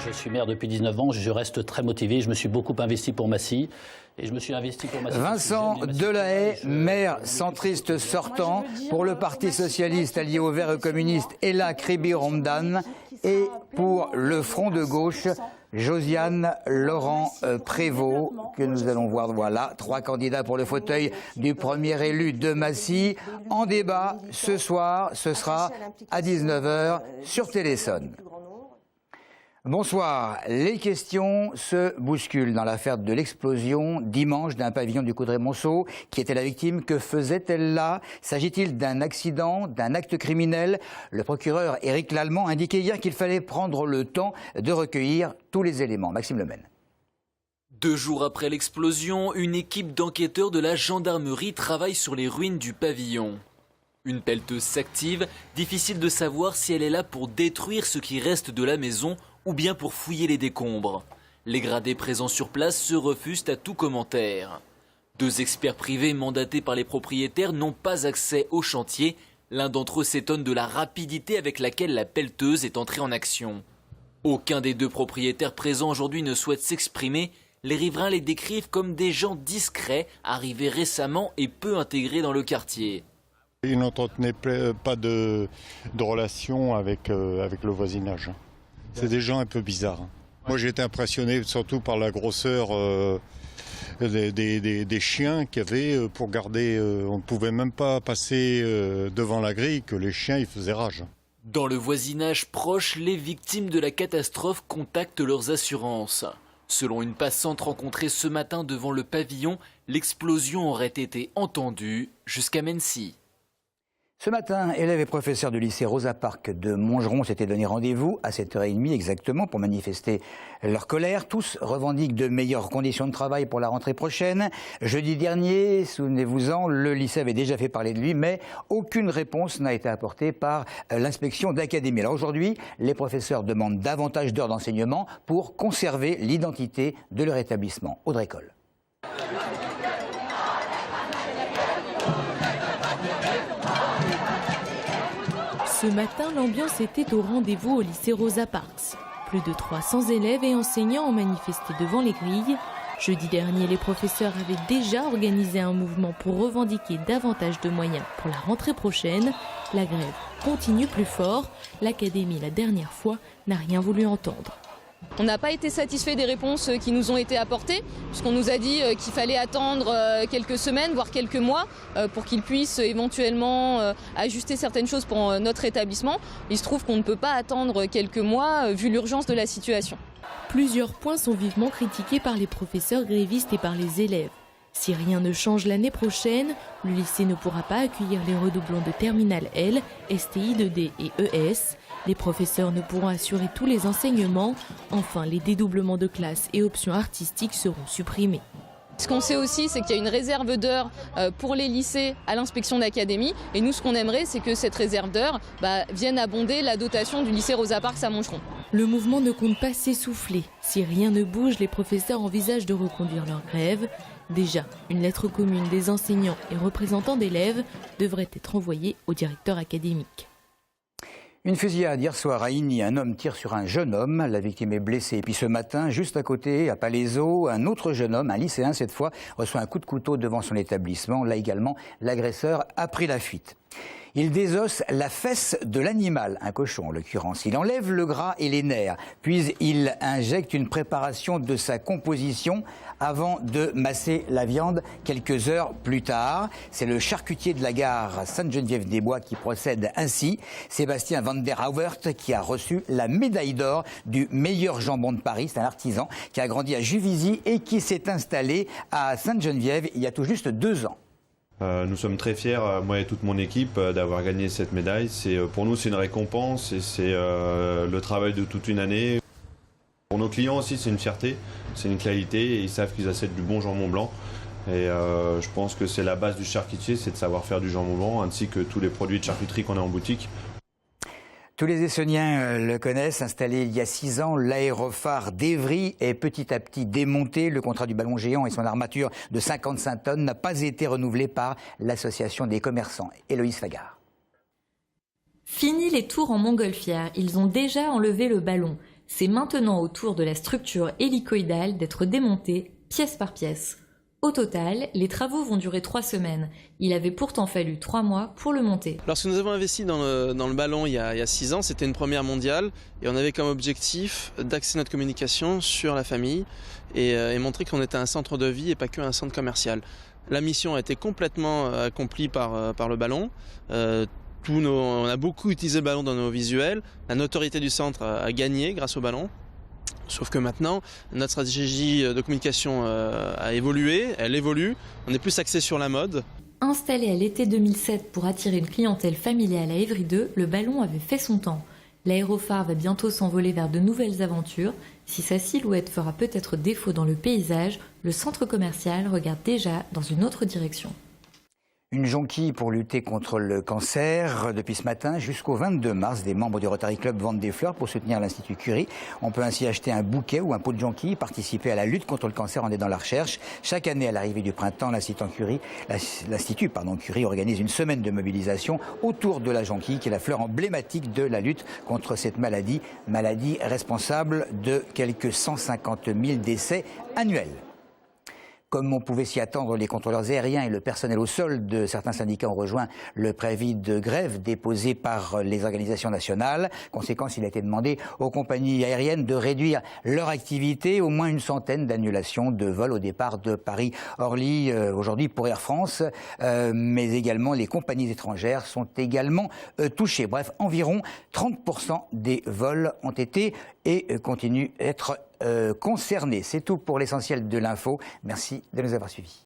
Je suis maire depuis 19 ans, je reste très motivé, je me suis beaucoup investi pour Massy. Et je me suis investi pour Massy. Vincent Delahaye, maire centriste sortant pour le Parti socialiste allié aux Verts et communistes Ella Kribi-Romdan et pour le Front de gauche Josiane Laurent-Prévost que nous allons voir. Voilà, 3 candidats pour le fauteuil du premier élu de Massy. En débat ce soir, ce sera à 19 h sur Téléson. Bonsoir. Les questions se bousculent dans l'affaire de l'explosion dimanche d'un pavillon du Coudray-Montceau. Qui était la victime? Que faisait-elle là? S'agit-il d'un accident, d'un acte criminel? Le procureur Éric Lallemand indiquait hier qu'il fallait prendre le temps de recueillir tous les éléments. Maxime Lemaine. 2 jours après l'explosion, une équipe d'enquêteurs de la gendarmerie travaille sur les ruines du pavillon. Une pelleteuse s'active, difficile de savoir si elle est là pour détruire ce qui reste de la maison ou bien pour fouiller les décombres. Les gradés présents sur place se refusent à tout commentaire. 2 experts privés mandatés par les propriétaires n'ont pas accès au chantier. L'un d'entre eux s'étonne de la rapidité avec laquelle la pelleteuse est entrée en action. Aucun des 2 propriétaires présents aujourd'hui ne souhaite s'exprimer. Les riverains les décrivent comme des gens discrets, arrivés récemment et peu intégrés dans le quartier. Ils n'entretenaient pas de relation avec le voisinage. C'est des gens un peu bizarres. Moi j'ai été impressionné surtout par la grosseur des chiens qu'il y avait pour garder. On ne pouvait même pas passer devant la grille que les chiens ils faisaient rage. Dans le voisinage proche, les victimes de la catastrophe contactent leurs assurances. Selon une passante rencontrée ce matin devant le pavillon, l'explosion aurait été entendue jusqu'à Mency. Ce matin, élèves et professeurs du lycée Rosa Parks de Montgeron s'étaient donné rendez-vous à 7h30 exactement pour manifester leur colère. Tous revendiquent de meilleures conditions de travail pour la rentrée prochaine. Jeudi dernier, souvenez-vous-en, le lycée avait déjà fait parler de lui, mais aucune réponse n'a été apportée par l'inspection d'académie. Alors aujourd'hui, les professeurs demandent davantage d'heures d'enseignement pour conserver l'identité de leur établissement. Audrey Coll. Ce matin, l'ambiance était au rendez-vous au lycée Rosa Parks. Plus de 300 élèves et enseignants ont manifesté devant les grilles. Jeudi dernier, les professeurs avaient déjà organisé un mouvement pour revendiquer davantage de moyens pour la rentrée prochaine. La grève continue plus fort. L'académie, la dernière fois, n'a rien voulu entendre. On n'a pas été satisfait des réponses qui nous ont été apportées, puisqu'on nous a dit qu'il fallait attendre quelques semaines, voire quelques mois, pour qu'ils puissent éventuellement ajuster certaines choses pour notre établissement. Il se trouve qu'on ne peut pas attendre quelques mois, vu l'urgence de la situation. Plusieurs points sont vivement critiqués par les professeurs grévistes et par les élèves. Si rien ne change l'année prochaine, le lycée ne pourra pas accueillir les redoublants de Terminale L, STI 2D et ES. Les professeurs ne pourront assurer tous les enseignements. Enfin, les dédoublements de classes et options artistiques seront supprimés. Ce qu'on sait aussi, c'est qu'il y a une réserve d'heures pour les lycées à l'inspection d'académie. Et nous, ce qu'on aimerait, c'est que cette réserve d'heures vienne abonder la dotation du lycée Rosa Parks à Montgeron. Le mouvement ne compte pas s'essouffler. Si rien ne bouge, les professeurs envisagent de reconduire leur grève. Déjà, une lettre commune des enseignants et représentants d'élèves devrait être envoyée au directeur académique. Une fusillade hier soir à Igny, un homme tire sur un jeune homme, la victime est blessée. Et puis ce matin, juste à côté, à Palaiseau, un autre jeune homme, un lycéen cette fois, reçoit un coup de couteau devant son établissement. Là également, l'agresseur a pris la fuite. Il désosse la fesse de l'animal, un cochon en l'occurrence. Il enlève le gras et les nerfs, puis il injecte une préparation de sa composition avant de masser la viande quelques heures plus tard. C'est le charcutier de la gare Sainte-Geneviève-des-Bois qui procède ainsi. Sébastien Van der Hauwert qui a reçu la médaille d'or du meilleur jambon de Paris. C'est un artisan qui a grandi à Juvisy et qui s'est installé à Sainte-Geneviève il y a tout juste 2 ans. Nous sommes très fiers, moi et toute mon équipe, d'avoir gagné cette médaille. Pour nous, c'est une récompense et c'est le travail de toute une année. Pour nos clients aussi, c'est une fierté, c'est une qualité et ils savent qu'ils achètent du bon jambon blanc. Et je pense que c'est la base du charcutier, c'est de savoir faire du jambon blanc ainsi que tous les produits de charcuterie qu'on a en boutique. Tous les Essonniens le connaissent. Installé il y a 6 ans, l'aérophare d'Évry est petit à petit démonté. Le contrat du ballon géant et son armature de 55 tonnes n'a pas été renouvelé par l'association des commerçants. Héloïse Fagard. Fini les tours en montgolfière, ils ont déjà enlevé le ballon. C'est maintenant au tour de la structure hélicoïdale d'être démontée pièce par pièce. Au total, les travaux vont durer 3 semaines. Il avait pourtant fallu 3 mois pour le monter. Lorsque nous avons investi dans le ballon il y a 6 ans, c'était une première mondiale et on avait comme objectif d'axer notre communication sur la famille et montrer qu'on était un centre de vie et pas qu'un centre commercial. La mission a été complètement accomplie par le ballon. On a beaucoup utilisé le ballon dans nos visuels. La notoriété du centre a gagné grâce au ballon. Sauf que maintenant, notre stratégie de communication a évolué, elle évolue, on est plus axé sur la mode. Installé à l'été 2007 pour attirer une clientèle familiale à Évry 2, le ballon avait fait son temps. L'aérophare va bientôt s'envoler vers de nouvelles aventures. Si sa silhouette fera peut-être défaut dans le paysage, le centre commercial regarde déjà dans une autre direction. Une jonquille pour lutter contre le cancer. Depuis ce matin jusqu'au 22 mars, des membres du Rotary Club vendent des fleurs pour soutenir l'Institut Curie. On peut ainsi acheter un bouquet ou un pot de jonquille, participer à la lutte contre le cancer en aidant la recherche. Chaque année, à l'arrivée du printemps, l'Institut Curie organise une semaine de mobilisation autour de la jonquille, qui est la fleur emblématique de la lutte contre cette maladie responsable de quelques 150 000 décès annuels. Comme on pouvait s'y attendre, les contrôleurs aériens et le personnel au sol de certains syndicats ont rejoint le préavis de grève déposé par les organisations nationales. Conséquence, il a été demandé aux compagnies aériennes de réduire leur activité. Au moins une centaine d'annulations de vols au départ de Paris-Orly aujourd'hui pour Air France. Mais également les compagnies étrangères sont également touchées. Bref, environ 30% des vols ont été et continuent d'être concernés. C'est tout pour l'essentiel de l'info. Merci de nous avoir suivis.